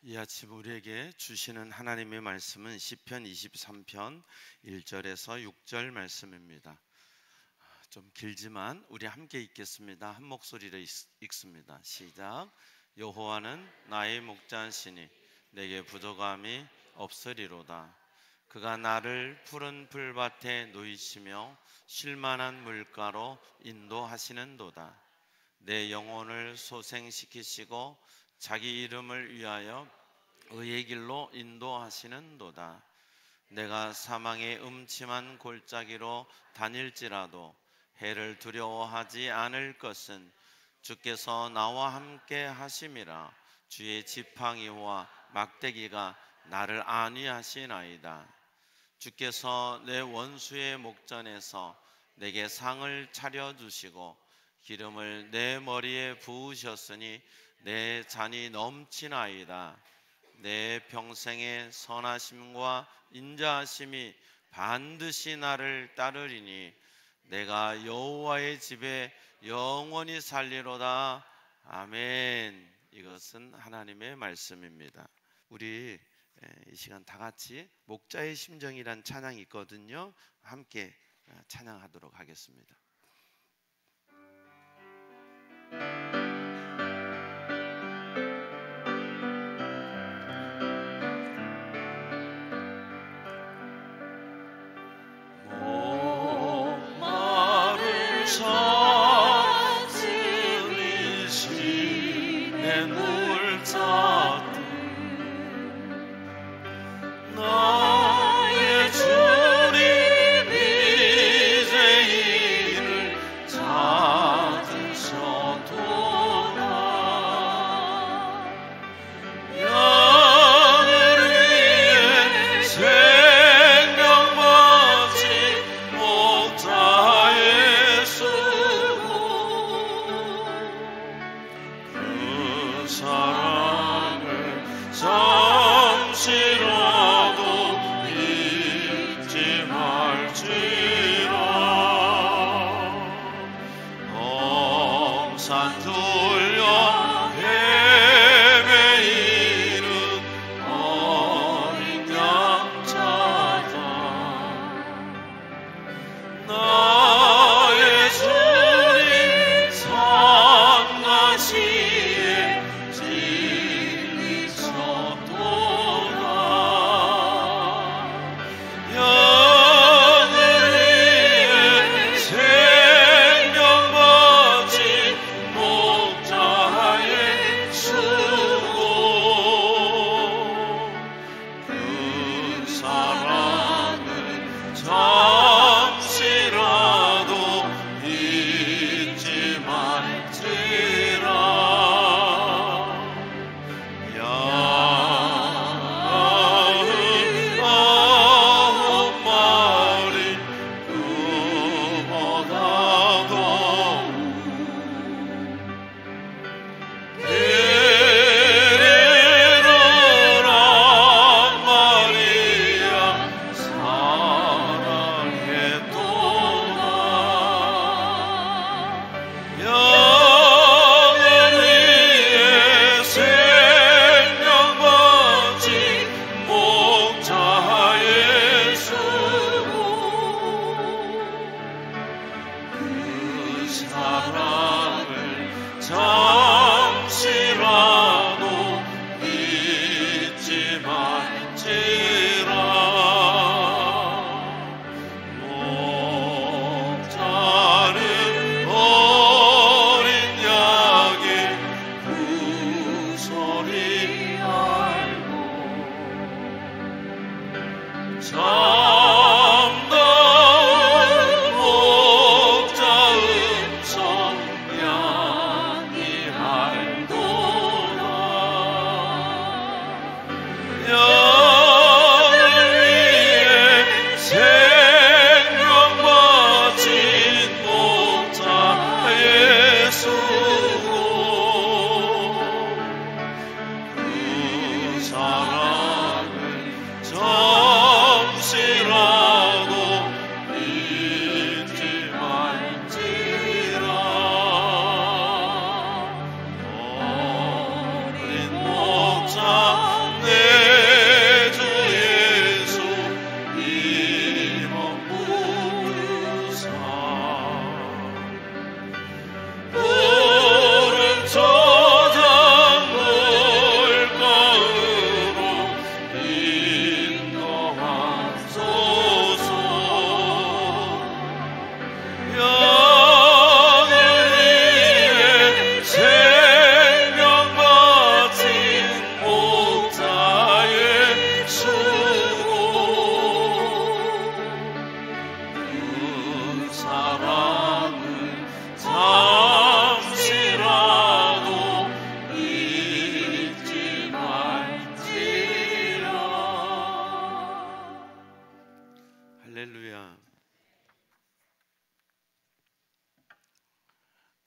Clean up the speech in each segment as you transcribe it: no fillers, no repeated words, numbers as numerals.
이 아침 우리에게 주시는 하나님의 말씀은 시편 23편 1절에서 6절 말씀입니다. 좀 길지만 우리 함께 읽겠습니다. 한 목소리로 읽습니다. 시작. 여호와는 나의 목자시니 내게 부족함이 없으리로다. 그가 나를 푸른 풀밭에 누이시며 쉴만한 물가로 인도하시는도다. 내 영혼을 소생시키시고 자기 이름을 위하여 의의 길로 인도하시는도다. 내가 사망의 음침한 골짜기로 다닐지라도 해를 두려워하지 않을 것은 주께서 나와 함께 하심이라. 주의 지팡이와 막대기가 나를 안위하시나이다. 주께서 내 원수의 목전에서 내게 상을 차려주시고 기름을 내 머리에 부으셨으니 내 잔이 넘치나이다. 내 평생의 선하심과 인자하심이 반드시 나를 따르리니 내가 여호와의 집에 영원히 살리로다. 아멘. 이것은 하나님의 말씀입니다. 우리 이 시간 다 같이 목자의 심정이란 찬양이 있거든요. 함께 찬양하도록 하겠습니다.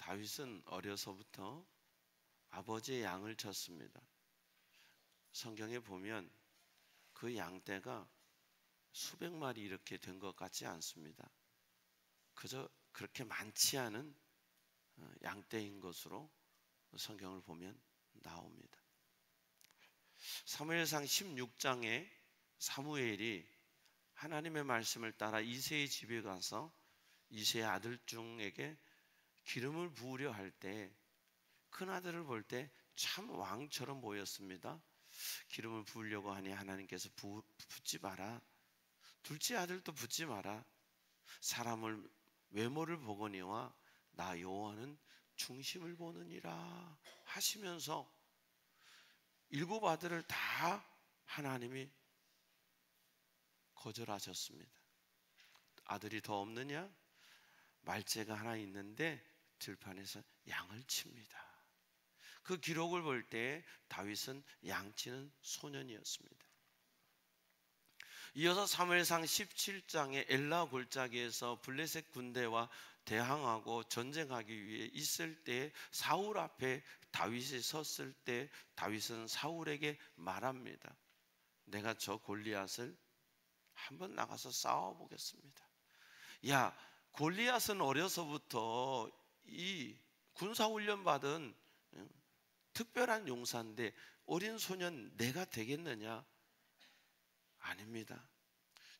다윗은 어려서부터 아버지의 양을 쳤습니다. 성경에 보면 그 양떼가 수백 마리 이렇게 된 것 같지 않습니다. 그저 그렇게 많지 않은 양떼인 것으로 성경을 보면 나옵니다. 사무엘상 16장에 사무엘이 하나님의 말씀을 따라 이새의 집에 가서 이새의 아들 중에게 기름을 부으려 할 때 큰아들을 볼 때 참 왕처럼 보였습니다. 기름을 부으려고 하니 하나님께서 붓지 마라. 둘째 아들도 붓지 마라. 사람을 외모를 보거니와 나 여호와는 중심을 보느니라 하시면서 일곱 아들을 다 하나님이 거절하셨습니다. 아들이 더 없느냐? 말째가 하나 있는데 들판에서 양을 칩니다. 그 기록을 볼 때 다윗은 양치는 소년이었습니다. 이어서 사무엘상 17장에 엘라 골짜기에서 블레셋 군대와 대항하고 전쟁하기 위해 있을 때 사울 앞에 다윗이 섰을 때 다윗은 사울에게 말합니다. 내가 저 골리앗을 한번 나가서 싸워보겠습니다. 야, 골리앗은 어려서부터 이 군사훈련 받은 특별한 용사인데 어린 소년 내가 되겠느냐? 아닙니다.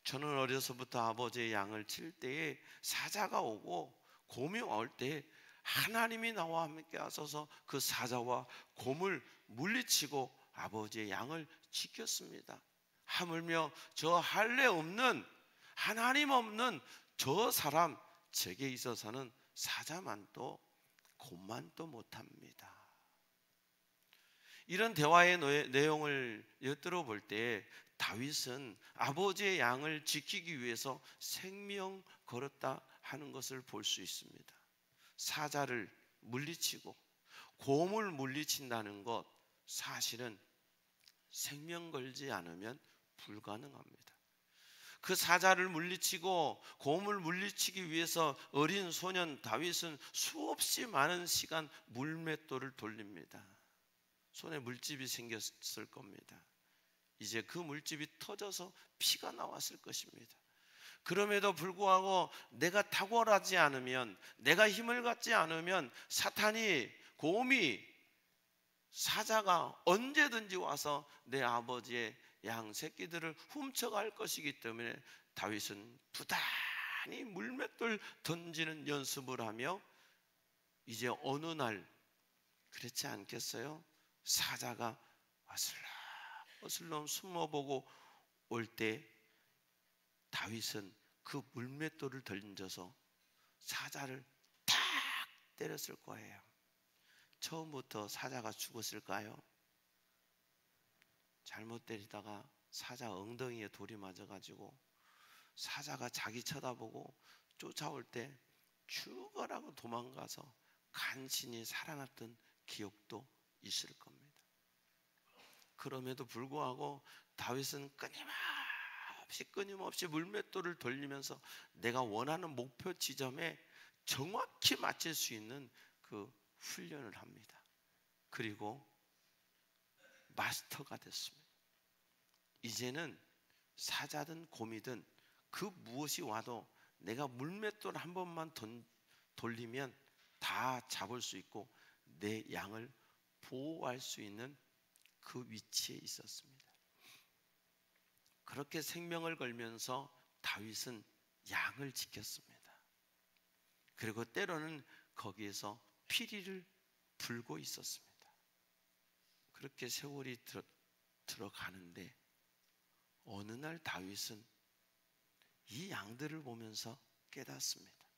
저는 어려서부터 아버지의 양을 칠 때에 사자가 오고 곰이 올 때 하나님이 나와 함께 하셔서 그 사자와 곰을 물리치고 아버지의 양을 지켰습니다. 하물며 저 할례 없는 하나님 없는 저 사람 제게 있어서는 사자만도 곰만도 못합니다. 이런 대화의 내용을 엿들어 볼 때 다윗은 아버지의 양을 지키기 위해서 생명 걸었다 하는 것을 볼 수 있습니다. 사자를 물리치고 곰을 물리친다는 것 사실은 생명 걸지 않으면 불가능합니다. 그 사자를 물리치고 곰을 물리치기 위해서 어린 소년 다윗은 수없이 많은 시간 물맷돌을 돌립니다. 손에 물집이 생겼을 겁니다. 이제 그 물집이 터져서 피가 나왔을 것입니다. 그럼에도 불구하고 내가 탁월하지 않으면, 내가 힘을 갖지 않으면 사탄이, 곰이, 사자가 언제든지 와서 내 아버지의 양 새끼들을 훔쳐갈 것이기 때문에 다윗은 부단히 물맷돌 던지는 연습을 하며 이제 어느 날 그렇지 않겠어요? 사자가 어슬렁 숨어보고 올 때 다윗은 그 물맷돌을 던져서 사자를 탁 때렸을 거예요. 처음부터 사자가 죽었을까요? 잘못 때리다가 사자 엉덩이에 돌이 맞아가지고 사자가 자기 쳐다보고 쫓아올 때 죽어라고 도망가서 간신히 살아났던 기억도 있을 겁니다. 그럼에도 불구하고 다윗은 끊임없이 물맷돌을 돌리면서 내가 원하는 목표 지점에 정확히 맞출 수 있는 그 훈련을 합니다. 그리고 마스터가 됐습니다. 이제는 사자든 곰이든 그 무엇이 와도 내가 물맷돌 한 번만 돌리면 다 잡을 수 있고 내 양을 보호할 수 있는 그 위치에 있었습니다. 그렇게 생명을 걸면서 다윗은 양을 지켰습니다. 그리고 때로는 거기에서 피리를 불고 있었습니다. 그렇게 세월이 들어가는데 어느 날 다윗은 이 양들을 보면서 깨닫습니다.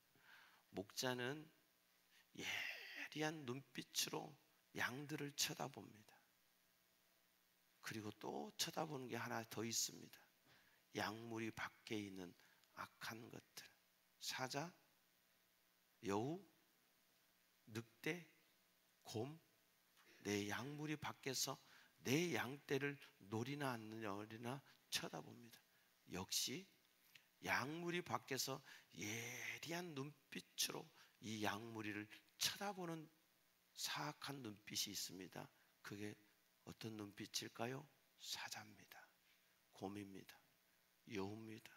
목자는 예리한 눈빛으로 양들을 쳐다봅니다. 그리고 또 쳐다보는 게 하나 더 있습니다. 양무리 밖에 있는 악한 것들, 사자, 여우, 늑대, 곰, 내 양무리 밖에서 내 양떼를 노리나 안 노리나 쳐다봅니다. 역시 양무리 밖에서 예리한 눈빛으로 이 양무리를 쳐다보는 사악한 눈빛이 있습니다. 그게 어떤 눈빛일까요? 사자입니다. 곰입니다. 여우입니다.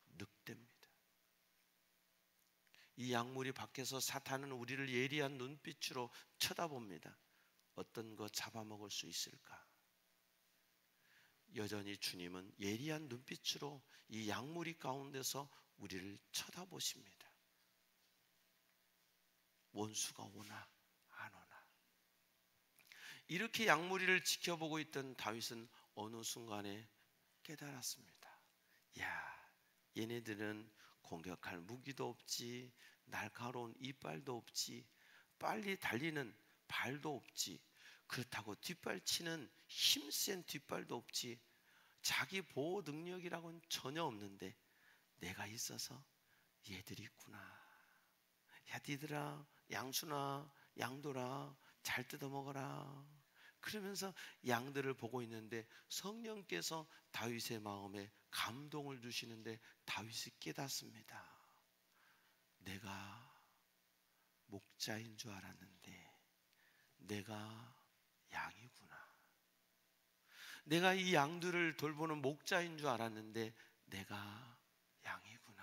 늑대입니다. 이 약물이 밖에서 사탄은 우리를 예리한 눈빛으로 쳐다봅니다. 어떤 거 잡아먹을 수 있을까? 여전히 주님은 예리한 눈빛으로 이 약물이 가운데서 우리를 쳐다보십니다. 원수가 오나 안 오나. 이렇게 약물이를 지켜보고 있던 다윗은 어느 순간에 깨달았습니다. 야, 얘네들은 공격할 무기도 없지, 날카로운 이빨도 없지, 빨리 달리는 발도 없지, 그렇다고 뒷발치는 힘센 뒷발도 없지, 자기 보호 능력이라고는 전혀 없는데 내가 있어서 얘들이 있구나. 야, 니들아, 양순아, 양돌아, 잘 뜯어먹어라. 그러면서 양들을 보고 있는데 성령께서 다윗의 마음에 감동을 주시는데 다윗이 깨닫습니다. 내가 목자인 줄 알았는데 내가 양이구나. 내가 이 양들을 돌보는 목자인 줄 알았는데 내가 양이구나.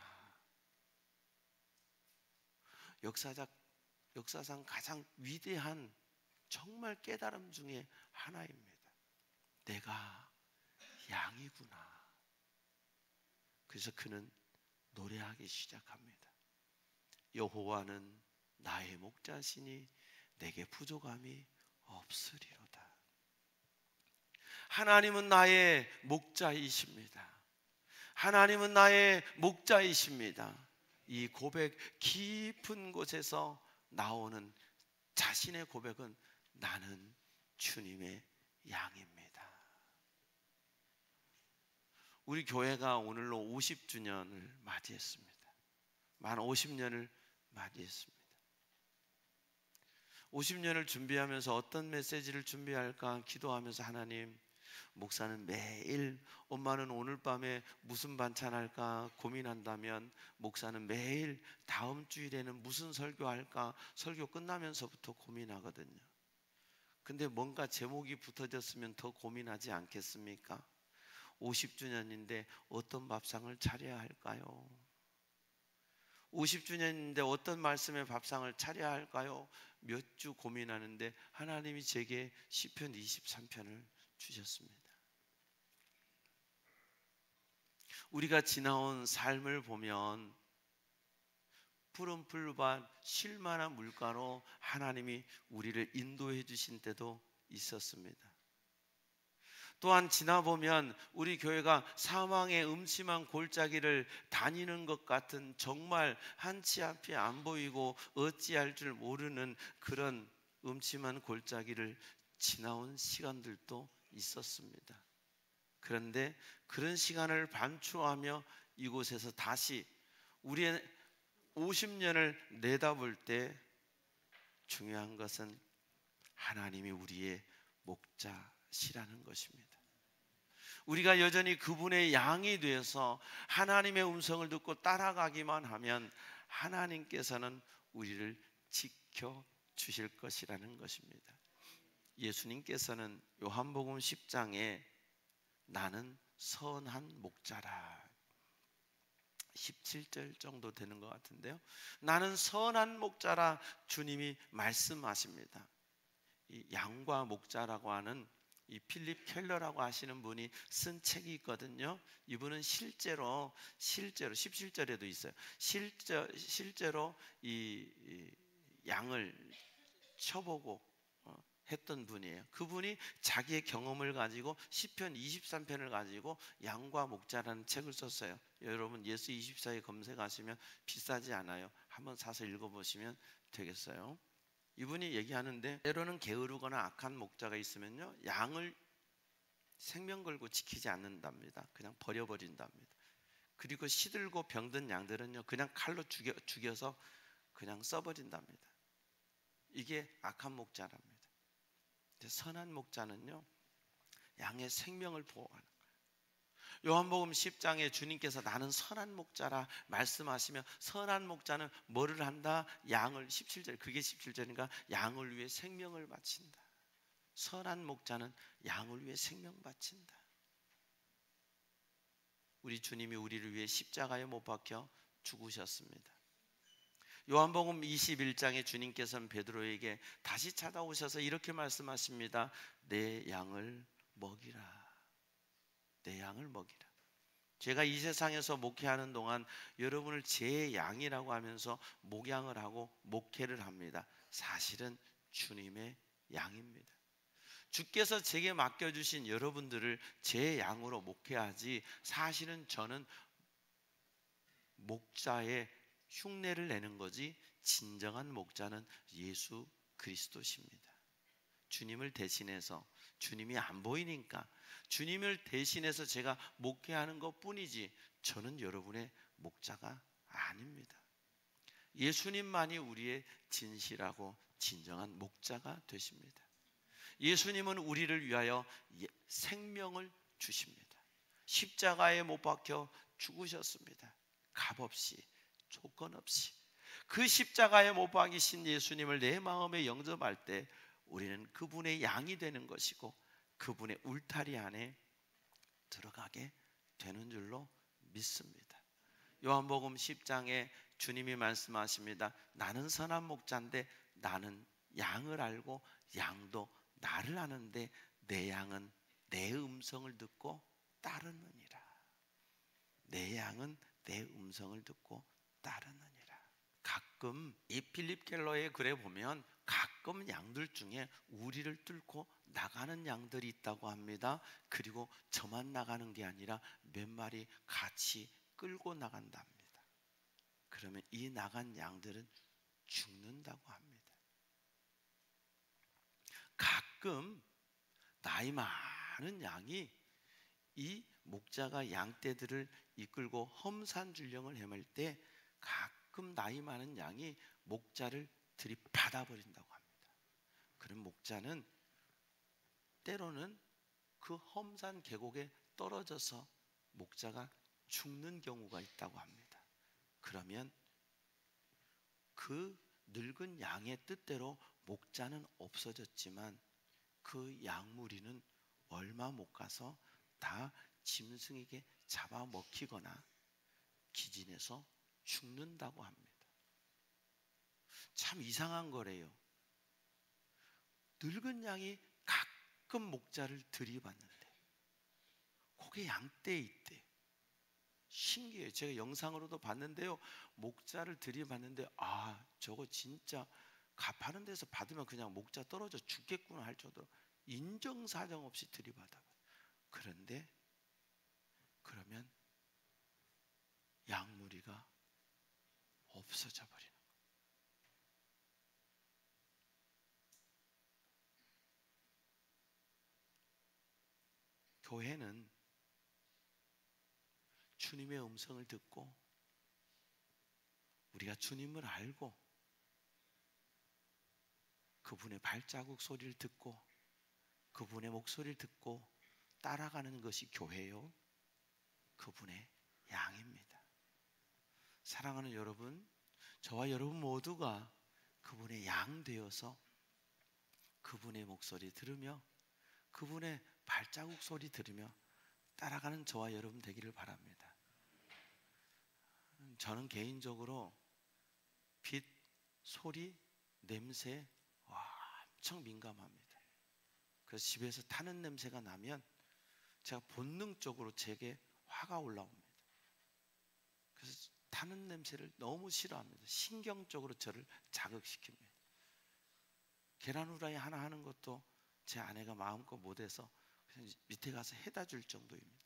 역사상 가장 위대한 정말 깨달음 중에 하나입니다. 내가 양이구나. 그래서 그는 노래하기 시작합니다. 여호와는 나의 목자시니 내게 부족함이 없으리로다. 하나님은 나의 목자이십니다. 하나님은 나의 목자이십니다. 이 고백, 깊은 곳에서 나오는 자신의 고백은 나는 주님의 양입니다. 우리 교회가 오늘로 50주년을 맞이했습니다. 만 50년을 맞이했습니다. 50년을 준비하면서 어떤 메시지를 준비할까 기도하면서 하나님, 목사는 매일 엄마는 오늘 밤에 무슨 반찬 할까 고민한다면 목사는 매일 다음 주일에는 무슨 설교할까 설교 끝나면서부터 고민하거든요. 근데 뭔가 제목이 붙어졌으면 더 고민하지 않겠습니까? 50주년인데 어떤 밥상을 차려야 할까요? 50주년인데 어떤 말씀의 밥상을 차려야 할까요? 몇 주 고민하는데 하나님이 제게 시편 23편을 주셨습니다. 우리가 지나온 삶을 보면 푸른 풀밭 쉴만한 물가로 하나님이 우리를 인도해 주신 때도 있었습니다. 또한 지나보면 우리 교회가 사망의 음침한 골짜기를 다니는 것 같은 정말 한치 앞이 안 보이고 어찌할 줄 모르는 그런 음침한 골짜기를 지나온 시간들도 있었습니다. 그런데 그런 시간을 반추하며 이곳에서 다시 우리의 50년을 내다볼 때 중요한 것은 하나님이 우리의 목자시라는 것입니다. 우리가 여전히 그분의 양이 되어서 하나님의 음성을 듣고 따라가기만 하면 하나님께서는 우리를 지켜주실 것이라는 것입니다. 예수님께서는 요한복음 10장에 나는 선한 목자라 17절 정도 되는 것 같은데요. 나는 선한 목자라 주님이 말씀하십니다. 이 양과 목자라고 하는 이 필립 켈러라고 하시는 분이 쓴 책이 있거든요. 이분은 실제로 17절에도 있어요. 실제로 이 양을 쳐보고 했던 분이에요. 그분이 자기의 경험을 가지고 시편 23편을 가지고 양과 목자라는 책을 썼어요. 여러분 예수 24에 검색하시면 비싸지 않아요. 한번 사서 읽어보시면 되겠어요. 이분이 얘기하는데 때로는 게으르거나 악한 목자가 있으면요 양을 생명 걸고 지키지 않는답니다. 그냥 버려버린답니다. 그리고 시들고 병든 양들은요 그냥 칼로 죽여서 그냥 써버린답니다. 이게 악한 목자랍니다. 선한 목자는요 양의 생명을 보호하는 거예요. 요한복음 10장에 주님께서 나는 선한 목자라 말씀하시며, 선한 목자는 뭐를 한다? 양을, 17절, 그게 17절인가? 양을 위해 생명을 바친다. 선한 목자는 양을 위해 생명 바친다. 우리 주님이 우리를 위해 십자가에 못 박혀 죽으셨습니다. 요한복음 21장에 주님께서는 베드로에게 다시 찾아오셔서 이렇게 말씀하십니다. 내 양을 먹이라. 내 양을 먹이라. 제가 이 세상에서 목회하는 동안 여러분을 제 양이라고 하면서 목양을 하고 목회를 합니다. 사실은 주님의 양입니다. 주께서 제게 맡겨주신 여러분들을 제 양으로 목회하지, 사실은 저는 목자의 흉내를 내는 거지, 진정한 목자는 예수 그리스도십니다. 주님을 대신해서, 주님이 안 보이니까 주님을 대신해서 제가 목회하는 것 뿐이지, 저는 여러분의 목자가 아닙니다. 예수님만이 우리의 진실하고 진정한 목자가 되십니다. 예수님은 우리를 위하여 생명을 주십니다. 십자가에 못 박혀 죽으셨습니다. 값없이, 조건 없이. 그 십자가에 못 박이신 예수님을 내 마음에 영접할 때 우리는 그분의 양이 되는 것이고, 그분의 울타리 안에 들어가게 되는 줄로 믿습니다. 요한복음 10장에 주님이 말씀하십니다. 나는 선한 목자인데 나는 양을 알고 양도 나를 아는데 내 양은 내 음성을 듣고 따르느니라. 내 양은 내 음성을 듣고 따르느니라. 가끔 이 필립 켈러의 글에 보면 가끔 양들 중에 우리를 뚫고 나가는 양들이 있다고 합니다. 그리고 저만 나가는 게 아니라 몇 마리 같이 끌고 나간답니다. 그러면 이 나간 양들은 죽는다고 합니다. 가끔 나이 많은 양이 이 목자가 양떼들을 이끌고 험산줄령을 헤맬 때 가끔 나이 많은 양이 목자를 들이받아 버린다고 합니다. 그럼 목자는 때로는 그 험산 계곡에 떨어져서 목자가 죽는 경우가 있다고 합니다. 그러면 그 늙은 양의 뜻대로 목자는 없어졌지만 그 양무리는 얼마 못 가서 다 짐승에게 잡아먹히거나 기진해서 죽는다고 합니다. 참 이상한 거래요. 늙은 양이 가끔 목자를 들이받는데 그게 양떼에 있대. 신기해요. 제가 영상으로도 봤는데요, 목자를 들이받는데 저거 진짜 값하는 데서 받으면 그냥 목자 떨어져 죽겠구나 할 정도로 인정사정 없이 들이받아. 그런데 그러면 양무리가 없어져 버리는 거예요. 교회는 주님의 음성을 듣고 우리가 주님을 알고 그분의 발자국 소리를 듣고 그분의 목소리를 듣고 따라가는 것이 교회요, 그분의 양입니다. 사랑하는 여러분, 저와 여러분 모두가 그분의 양 되어서 그분의 목소리 들으며 그분의 발자국 소리 들으며 따라가는 저와 여러분 되기를 바랍니다. 저는 개인적으로 빛, 소리, 냄새 엄청 민감합니다. 그래서 집에서 타는 냄새가 나면 제가 본능적으로 제게 화가 올라옵니다. 그래서 타는 냄새를 너무 싫어합니다. 신경적으로 저를 자극시킵니다. 계란 후라이 하나 하는 것도 제 아내가 마음껏 못해서 그냥 밑에 가서 해다 줄 정도입니다.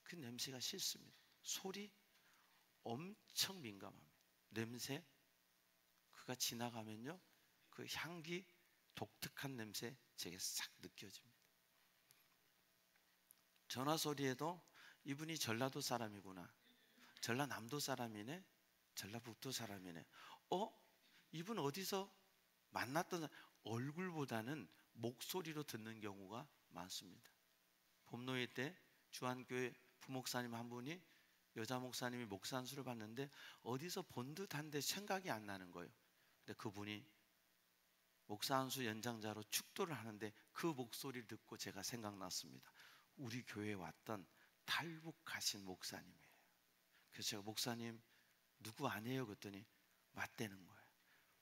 그 냄새가 싫습니다. 소리 엄청 민감합니다. 냄새, 그가 지나가면요, 그 향기, 독특한 냄새 제게 싹 느껴집니다. 전화 소리에도 이분이 전라도 사람이구나, 전라남도 사람이네, 전라북도 사람이네, 이분 어디서 만났던 얼굴보다는 목소리로 듣는 경우가 많습니다. 봄노예 때 주한교회 부목사님 한 분이, 여자 목사님이 목사 안수를 받는데 어디서 본 듯한데 생각이 안 나는 거예요. 근데 그분이 목사 안수 연장자로 축도를 하는데 그 목소리를 듣고 제가 생각났습니다. 우리 교회에 왔던 탈북하신 목사님이에요. 그래서 제가 목사님 누구 아니에요? 그랬더니 맞대는 거예요.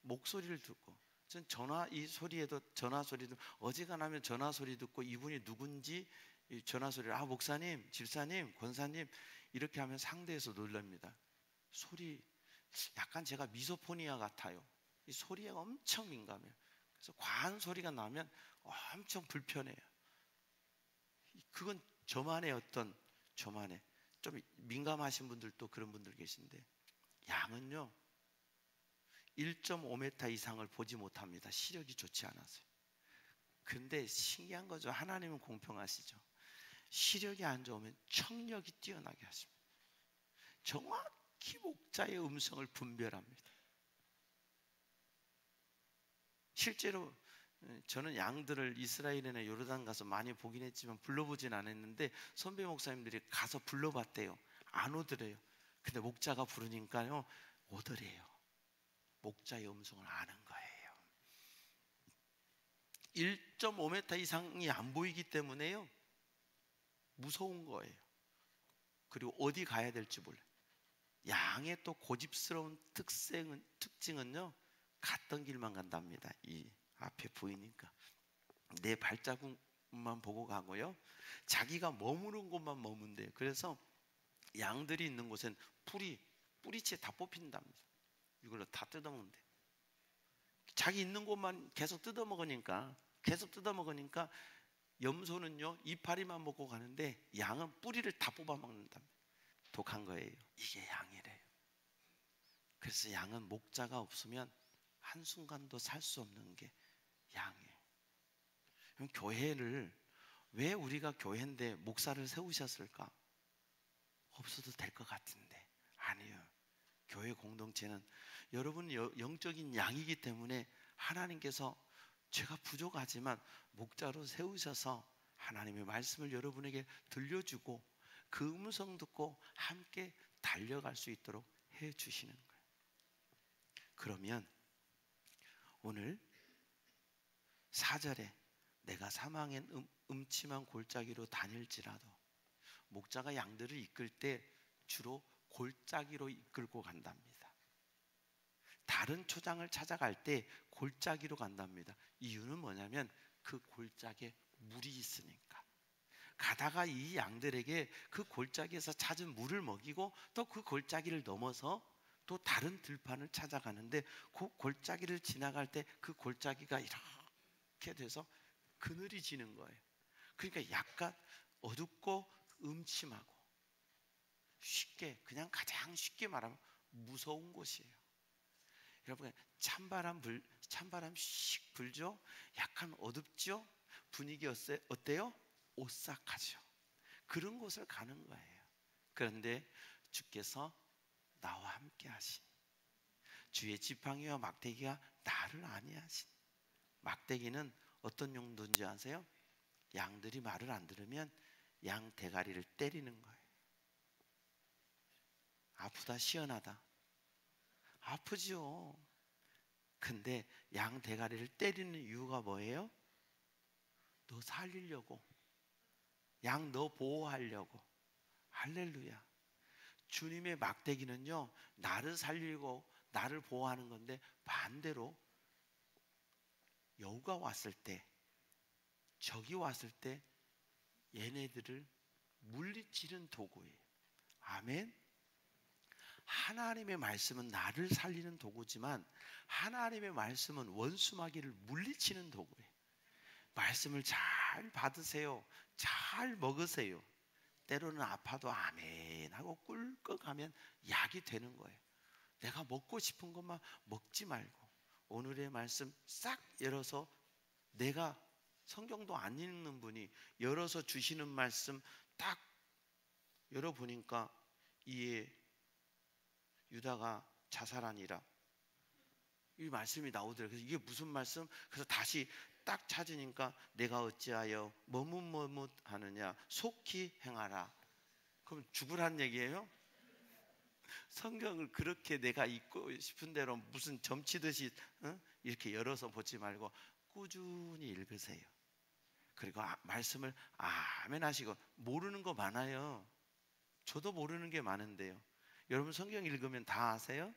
목소리를 듣고 전 이 소리에도 전화 소리도 어지간하면 전화 소리 듣고 이분이 누군지 이 전화 소리를 목사님, 집사님, 권사님 이렇게 하면 상대에서 놀랍니다. 소리 약간 제가 미소포니아 같아요. 이 소리에 엄청 민감해요. 그래서 과한 소리가 나면 엄청 불편해요. 그건 저만의 좀 민감하신 분들도 그런 분들 계신데, 양은요 1.5m 이상을 보지 못합니다. 시력이 좋지 않아서요. 근데 신기한 거죠. 하나님은 공평하시죠. 시력이 안 좋으면 청력이 뛰어나게 하십니다. 정확히 목자의 음성을 분별합니다. 실제로 저는 양들을 이스라엘이나 요르단 가서 많이 보긴 했지만 불러보진 않았는데 선배 목사님들이 가서 불러봤대요. 안 오더래요. 근데 목자가 부르니까요 오더래요. 목자의 음성을 아는 거예요. 1.5m 이상이 안 보이기 때문에요 무서운 거예요. 그리고 어디 가야 될지 몰라요. 양의 또 고집스러운 특징은요 갔던 길만 간답니다. 이 앞에 보이니까 내 발자국만 보고 가고요 자기가 머무는 곳만 머문대요. 그래서 양들이 있는 곳엔 뿌리채 다 뽑힌답니다. 이걸로 다 뜯어먹는데 자기 있는 곳만 계속 뜯어먹으니까 염소는요 이파리만 먹고 가는데 양은 뿌리를 다 뽑아먹는답니다. 독한 거예요. 이게 양이래요. 그래서 양은 목자가 없으면 한순간도 살 수 없는 게 양이에요. 그럼 교회를 왜 우리가 교회인데 목사를 세우셨을까? 없어도 될 것 같은데 아니에요. 교회 공동체는 여러분 영적인 양이기 때문에 하나님께서 제가 부족하지만 목자로 세우셔서 하나님의 말씀을 여러분에게 들려주고 그 음성 듣고 함께 달려갈 수 있도록 해주시는 거예요. 그러면 오늘 4절에 내가 사망의 음침한 골짜기로 다닐지라도, 목자가 양들을 이끌 때 주로 골짜기로 이끌고 간답니다. 다른 초장을 찾아갈 때 골짜기로 간답니다. 이유는 뭐냐면 그 골짜기에 물이 있으니까. 가다가 이 양들에게 그 골짜기에서 찾은 물을 먹이고 또 그 골짜기를 넘어서 또 다른 들판을 찾아가는데 그 골짜기를 지나갈 때 그 골짜기가 이렇게 돼서 그늘이 지는 거예요. 그러니까 약간 어둡고 음침하고 그냥 가장 쉽게 말하면 무서운 곳이에요. 여러분 찬바람 씩 불죠? 약간 어둡죠? 분위기 어때요? 오싹하죠. 그런 곳을 가는 거예요. 그런데 주께서 나와 함께 하시니 주의 지팡이와 막대기가 나를 안위하시니. 막대기는 어떤 용도인지 아세요? 양들이 말을 안 들으면 양 대가리를 때리는 거예요. 아프다 시원하다 아프죠. 근데 양 대가리를 때리는 이유가 뭐예요? 너 살리려고, 양 너 보호하려고. 할렐루야. 주님의 막대기는요 나를 살리고 나를 보호하는 건데, 반대로 여우가 왔을 때, 적이 왔을 때 얘네들을 물리치는 도구예요. 아멘. 하나님의 말씀은 나를 살리는 도구지만 하나님의 말씀은 원수마귀를 물리치는 도구예요. 말씀을 잘 받으세요. 잘 먹으세요. 때로는 아파도 아멘 하고 꿀꺽하면 약이 되는 거예요. 내가 먹고 싶은 것만 먹지 말고 오늘의 말씀 싹 열어서, 내가 성경도 안 읽는 분이 열어서 주시는 말씀 딱 열어보니까 이에 유다가 자살하니라 이 말씀이 나오더라고요. 그래서 이게 무슨 말씀? 그래서 다시 딱 찾으니까 내가 어찌하여 머뭇머뭇하느냐 속히 행하라. 그럼 죽으란 얘기예요? 성경을 그렇게 내가 읽고 싶은 대로 무슨 점치듯이 이렇게 열어서 보지 말고 꾸준히 읽으세요. 그리고 말씀을 아멘 하시고. 모르는 거 많아요. 저도 모르는 게 많은데요. 여러분 성경 읽으면 다 아세요?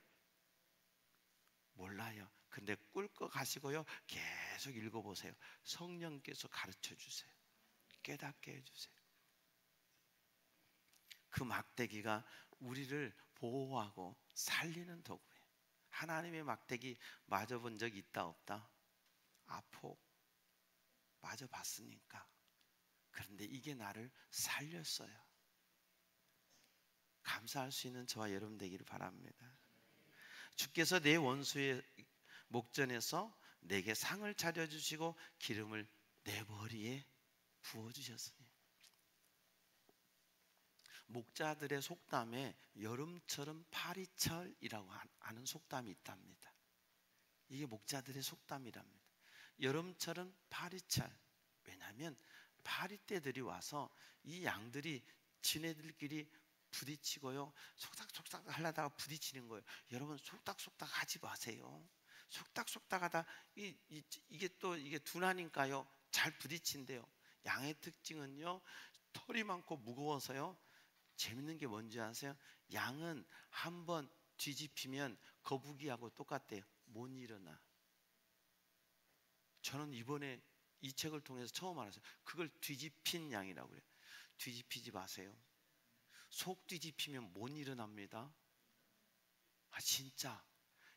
몰라요. 근데 꿀꺽 가시고요, 계속 읽어보세요. 성령께서 가르쳐 주세요. 깨닫게 해주세요. 그 막대기가 우리를 보호하고 살리는 도구예요. 하나님의 막대기 맞아본 적 있다 없다? 아포 맞아봤으니까. 그런데 이게 나를 살렸어요. 감사할 수 있는 저와 여러분 되기를 바랍니다. 주께서 내 원수의 목전에서 내게 상을 차려주시고 기름을 내 머리에 부어주셨으니. 목자들의 속담에 여름철은 파리철이라고 하는 속담이 있답니다. 이게 목자들의 속담이랍니다. 여름철은 파리철. 왜냐하면 파리떼들이 와서 이 양들이 지네들끼리 부딪히고요, 속닥속닥 하려다가 부딪히는 거예요. 여러분 속닥속닥 하지 마세요. 속닥속닥 하다 이게 둔하니까요 잘 부딪힌대요. 양의 특징은요, 털이 많고 무거워서요, 재밌는 게 뭔지 아세요? 양은 한번 뒤집히면 거북이하고 똑같대요. 못 일어나. 저는 이번에 이 책을 통해서 처음 알았어요. 그걸 뒤집힌 양이라고 그래요. 뒤집히지 마세요. 속 뒤집히면 못 일어납니다. 진짜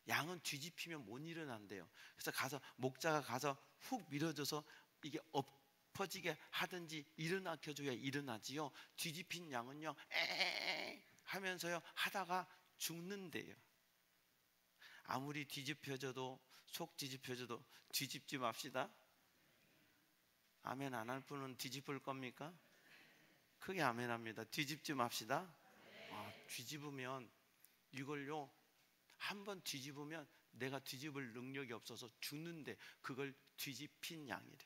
양은 뒤집히면 못 일어난대요. 그래서 목자가 가서 훅 밀어줘서 이게 엎어지게 하든지 일어나켜줘야 일어나지요. 뒤집힌 양은요 에 하면서요 하다가 죽는데요. 아무리 뒤집혀져도, 속 뒤집혀져도 뒤집지 맙시다. 아멘 안 할 분은 뒤집을 겁니까? 크게 아멘 합니다. 뒤집지 맙시다. 뒤집으면 이걸요, 한번 뒤집으면 내가 뒤집을 능력이 없어서 죽는데 그걸 뒤집힌 양이래.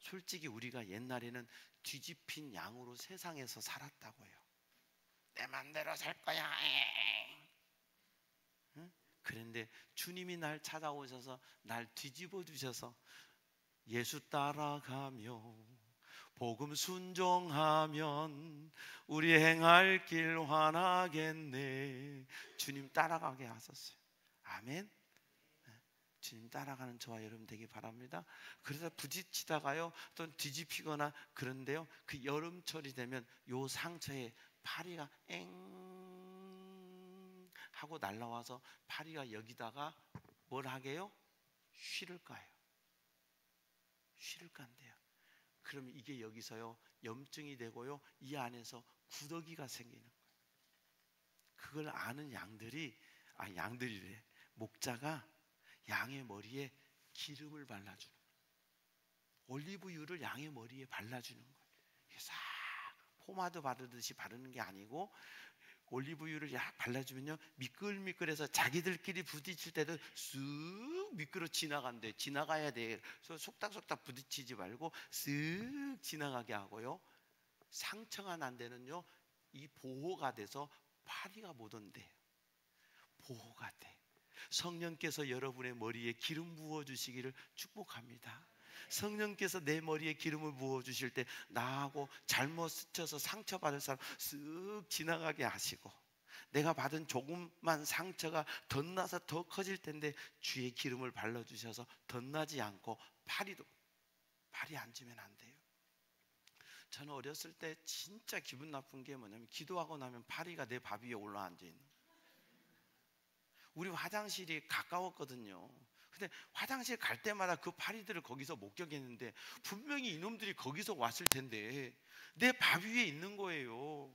솔직히 우리가 옛날에는 뒤집힌 양으로 세상에서 살았다고요. 내 맘대로 살 거야. 응? 그런데 주님이 날 찾아오셔서 날 뒤집어 주셔서 예수 따라가며 복음 순종하면 우리 행할 길 환하겠네. 주님 따라가게 하셨어요. 아멘. 주님 따라가는 저와 여러분 되기 바랍니다. 그래서 부딪히다가요 또 뒤집히거나 그런데요, 그 여름철이 되면 요 상처에 파리가 엥 하고 날라와서 파리가 여기다가 뭘 하게요? 쉬를 까요. 쉬를 깐대요. 그러면 이게 여기서요 염증이 되고요, 이 안에서 구더기가 생기는 거예요. 그걸 아는 양들이래. 목자가 양의 머리에 기름을 발라주는 거예요. 올리브유를 양의 머리에 발라주는 거예요. 싹 포마드 바르듯이 바르는 게 아니고 올리브유를 발라주면요 미끌미끌해서 자기들끼리 부딪힐 때도 쓱 미끄러 지나간대. 지나가야 돼. 그래서 속닥속닥 부딪히지 말고 쓱 지나가게 하고요, 상처가 난 데는요 이 보호가 돼서 파리가 못 온대요. 보호가 돼. 성령께서 여러분의 머리에 기름 부어주시기를 축복합니다. 성령께서 내 머리에 기름을 부어주실 때 나하고 잘못 스쳐서 상처받을 사람 쓱 지나가게 하시고, 내가 받은 조금만 상처가 덧나서 더 커질 텐데 주의 기름을 발라주셔서 덧나지 않고 파리 앉으면 안 돼요. 저는 어렸을 때 진짜 기분 나쁜 게 뭐냐면 기도하고 나면 파리가 내 밥 위에 올라앉아 있는 거예요. 우리 화장실이 가까웠거든요. 근데 화장실 갈 때마다 그 파리들을 거기서 목격했는데 분명히 이놈들이 거기서 왔을 텐데 내 밥 위에 있는 거예요.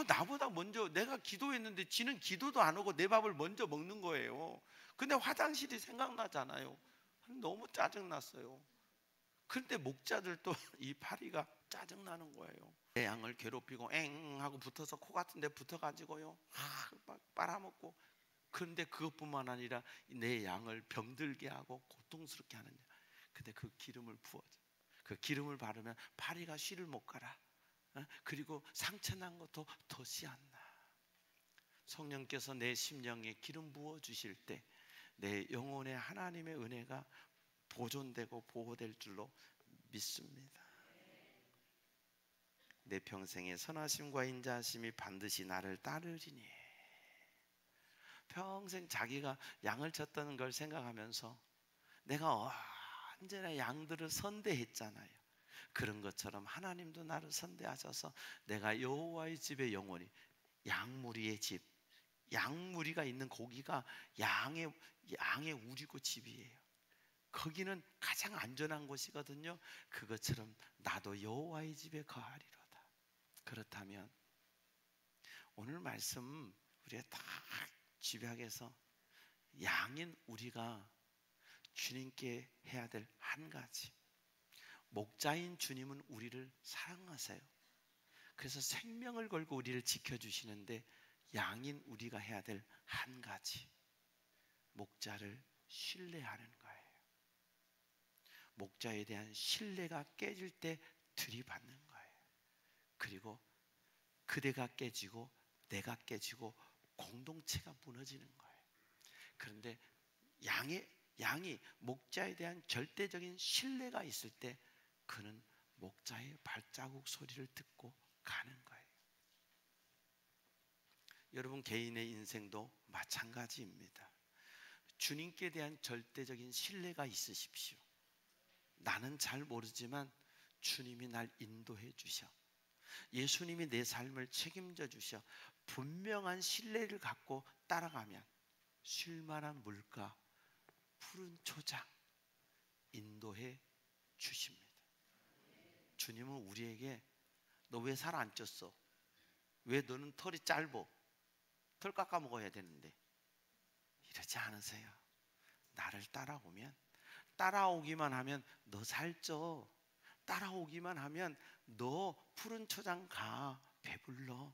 나보다 먼저 내가 기도했는데 지는 기도도 안 하고 내 밥을 먼저 먹는 거예요. 근데 화장실이 생각나잖아요. 너무 짜증났어요. 그런데 목자들도 이 파리가 짜증나는 거예요. 내 양을 괴롭히고 엥 하고 붙어서 코 같은 데 붙어가지고요 막 빨아먹고. 그런데 그것뿐만 아니라 내 양을 병들게 하고 고통스럽게 하느냐. 근데 그 기름을 부어줘. 그 기름을 바르면 파리가 쉬를 못 가라. 그리고 상처난 것도 덧이 안 나. 성령께서 내 심령에 기름 부어 주실 때 내 영혼에 하나님의 은혜가 보존되고 보호될 줄로 믿습니다. 내 평생의 선하심과 인자하심이 반드시 나를 따르리니. 평생 자기가 양을 쳤다는 걸 생각하면서 내가 언제나 양들을 선대했잖아요. 그런 것처럼 하나님도 나를 선대하셔서 내가 여호와의 집에 영원히, 양무리의 집, 양무리가 있는 고기가 양의 우리고 집이에요. 거기는 가장 안전한 곳이거든요. 그것처럼 나도 여호와의 집에 거하리로다. 그렇다면 오늘 말씀 우리가 다 집약해서 양인 우리가 주님께 해야 될 한 가지, 목자인 주님은 우리를 사랑하세요. 그래서 생명을 걸고 우리를 지켜주시는데 양인 우리가 해야 될 한 가지, 목자를 신뢰하는 거예요. 목자에 대한 신뢰가 깨질 때 들이받는 거예요. 그리고 그대가 깨지고 내가 깨지고 공동체가 무너지는 거예요. 그런데 양이 목자에 대한 절대적인 신뢰가 있을 때 그는 목자의 발자국 소리를 듣고 가는 거예요. 여러분 개인의 인생도 마찬가지입니다. 주님께 대한 절대적인 신뢰가 있으십시오. 나는 잘 모르지만 주님이 날 인도해 주셔. 예수님이 내 삶을 책임져 주셔. 분명한 신뢰를 갖고 따라가면 쉴만한 물가, 푸른 초장 인도해 주십니다. 주님은 우리에게 너 왜 살 안 쪘어? 왜 너는 털이 짧어? 털 깎아 먹어야 되는데 이러지 않으세요. 나를 따라오기만 하면 너 살쪄. 따라오기만 하면 너 푸른 초장 가, 배불러.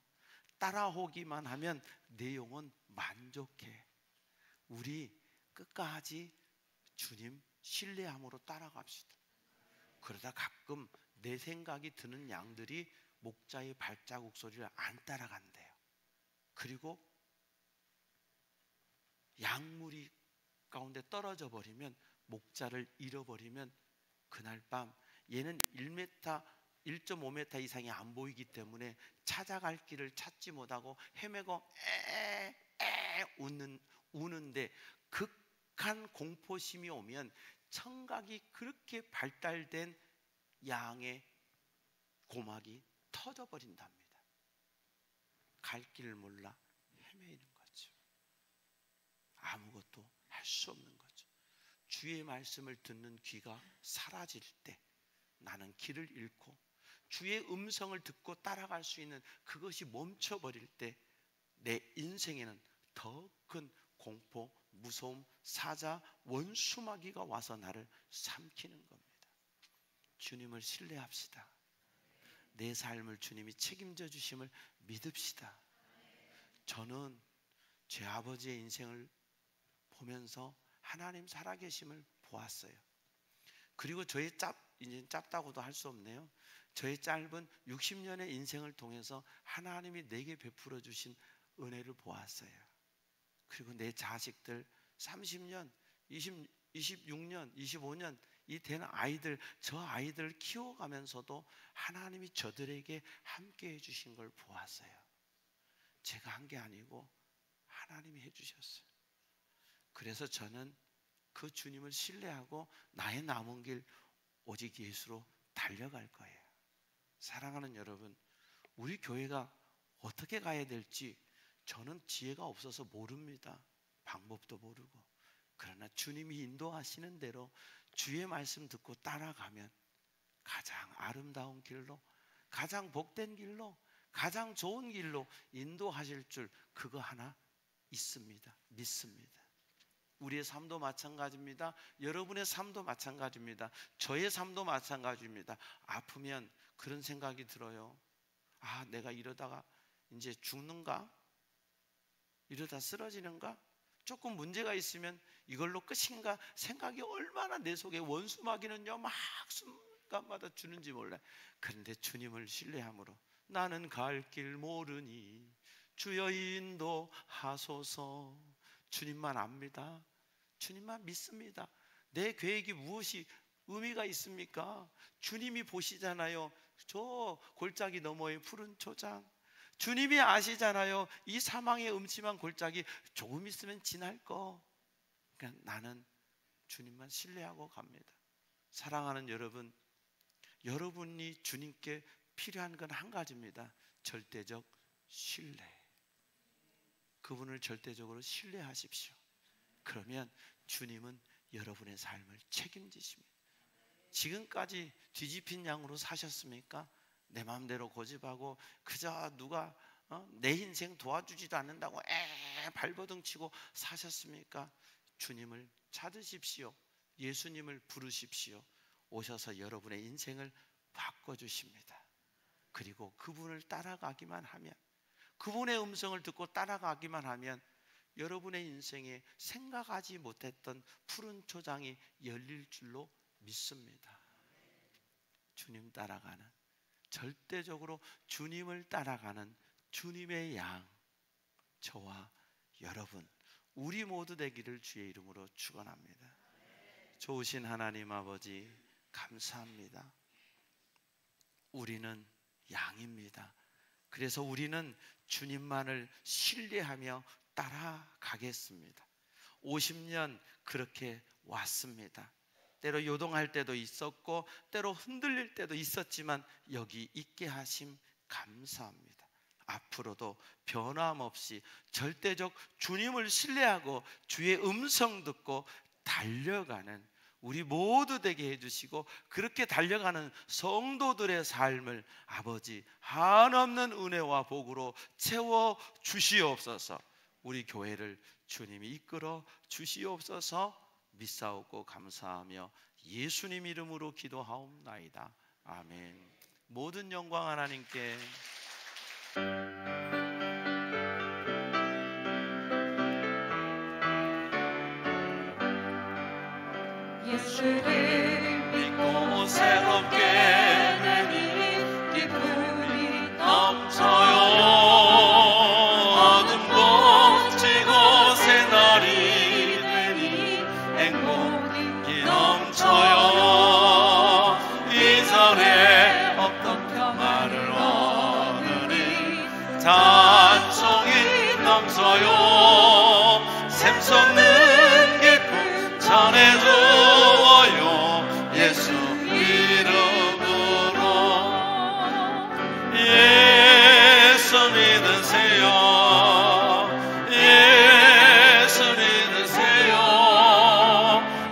따라오기만 하면 내 영혼 만족해. 우리 끝까지 주님 신뢰함으로 따라갑시다. 그러다 가끔 내 생각이 드는 양들이 목자의 발자국 소리를 안 따라간대요. 그리고 양무리 가운데 떨어져 버리면, 목자를 잃어버리면 그날 밤 얘는 1.5m 이상이 안 보이기 때문에 찾아갈 길을 찾지 못하고 헤매고 우는데, 극한 공포심이 오면 청각이 그렇게 발달된 양의 고막이 터져버린답니다. 갈 길을 몰라 헤매이는 거죠. 아무것도 할 수 없는 거죠. 주의 말씀을 듣는 귀가 사라질 때, 나는 길을 잃고 주의 음성을 듣고 따라갈 수 있는 그것이 멈춰버릴 때 내 인생에는 더 큰 공포, 무서움, 사자, 원수마귀가 와서 나를 삼키는 겁니다. 주님을 신뢰합시다. 내 삶을 주님이 책임져 주심을 믿읍시다. 저는 제 아버지의 인생을 보면서 하나님 살아계심을 보았어요. 그리고 저의 이제 짧다고도 할 수 없네요. 저의 짧은 60년의 인생을 통해서 하나님이 내게 베풀어 주신 은혜를 보았어요. 그리고 내 자식들 30년, 26년, 25년 이 된 아이들, 저 아이들을 키워가면서도 하나님이 저들에게 함께 해주신 걸 보았어요. 제가 한 게 아니고 하나님이 해주셨어요. 그래서 저는 그 주님을 신뢰하고 나의 남은 길 오직 예수로 달려갈 거예요. 사랑하는 여러분, 우리 교회가 어떻게 가야 될지 저는 지혜가 없어서 모릅니다. 방법도 모르고. 그러나 주님이 인도하시는 대로 주의 말씀 듣고 따라가면 가장 아름다운 길로, 가장 복된 길로, 가장 좋은 길로 인도하실 줄 그거 하나 있습니다. 믿습니다. 우리의 삶도 마찬가지입니다. 여러분의 삶도 마찬가지입니다. 저의 삶도 마찬가지입니다. 아프면 그런 생각이 들어요. 아, 내가 이러다가 이제 죽는가? 이러다 쓰러지는가? 조금 문제가 있으면 이걸로 끝인가 생각이 얼마나 내 속에, 원수마귀는요 막 순간마다 주는지 몰라요. 그런데 주님을 신뢰함으로 나는 갈 길 모르니 주여 인도하소서. 주님만 압니다. 주님만 믿습니다. 내 계획이 무엇이 의미가 있습니까? 주님이 보시잖아요. 저 골짜기 너머의 푸른 초장. 주님이 아시잖아요. 이 사망의 음침한 골짜기 조금 있으면 지날 거. 그러니까 나는 주님만 신뢰하고 갑니다. 사랑하는 여러분, 여러분이 주님께 필요한 건 한 가지입니다. 절대적 신뢰. 그분을 절대적으로 신뢰하십시오. 그러면 주님은 여러분의 삶을 책임지십니다. 지금까지 뒤집힌 양으로 사셨습니까? 내 마음대로 고집하고 그저 누가 내 인생 도와주지도 않는다고 발버둥치고 사셨습니까? 주님을 찾으십시오. 예수님을 부르십시오. 오셔서 여러분의 인생을 바꿔주십니다. 그리고 그분을 따라가기만 하면, 그분의 음성을 듣고 따라가기만 하면 여러분의 인생에 생각하지 못했던 푸른 초장이 열릴 줄로 믿습니다. 주님 따라가는, 절대적으로 주님을 따라가는 주님의 양, 저와 여러분 우리 모두 되기를 주의 이름으로 축원합니다. 좋으신 하나님 아버지 감사합니다. 우리는 양입니다. 그래서 우리는 주님만을 신뢰하며 따라가겠습니다. 50년 그렇게 왔습니다. 때로 요동할 때도 있었고 때로 흔들릴 때도 있었지만 여기 있게 하심 감사합니다. 앞으로도 변함없이 절대적 주님을 신뢰하고 주의 음성 듣고 달려가는 우리 모두 되게 해주시고, 그렇게 달려가는 성도들의 삶을 아버지 한없는 은혜와 복으로 채워 주시옵소서. 우리 교회를 주님이 이끌어 주시옵소서. 믿사옵고 감사하며 예수님 이름으로 기도하옵나이다. 아멘. 모든 영광 하나님께. 예수를 믿고 새롭게 되니 기쁨이 넘쳐요. 어둠 곳 이곳에 날이 되니 행복이 넘쳐요. 이전에 없던 말을 얻으니 찬송이 넘쳐요. 샘솟는 기쁨 전해주어요. 예수 이름으로. 예수 믿으세요. 예수 믿으세요.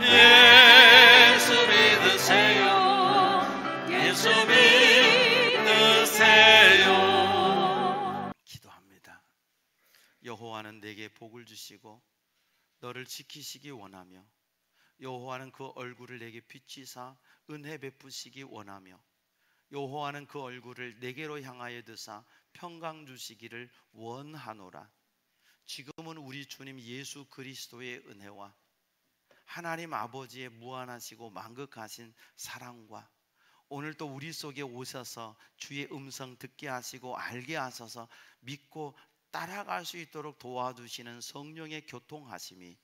예수 믿으세요. 예수 믿으세요. 기도합니다. 여호와는 내게 복을 주시고 너를 지키시기 원하며, 여호와는 그 얼굴을 내게 비치사 은혜 베푸시기 원하며, 여호와는 그 얼굴을 내게로 향하여 드사 평강 주시기를 원하노라. 지금은 우리 주님 예수 그리스도의 은혜와 하나님 아버지의 무한하시고 만극하신 사랑과 오늘 또 우리 속에 오셔서 주의 음성 듣게 하시고 알게 하셔서 믿고 따라갈 수 있도록 도와주시는 성령의 교통하심이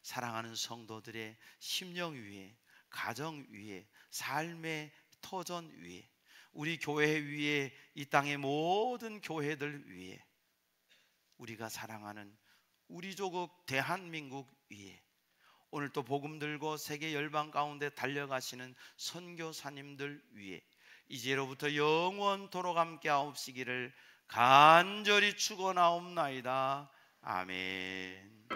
사랑하는 성도들의 심령 위에, 가정 위에, 삶의 터전 위에, 우리 교회 위에, 이 땅의 모든 교회들 위에, 우리가 사랑하는 우리 조국 대한민국 위에, 오늘 또 복음 들고 세계 열방 가운데 달려가시는 선교사님들 위에 이제로부터 영원토록 함께 하옵시기를 간절히 축원하옵나이다. 아멘.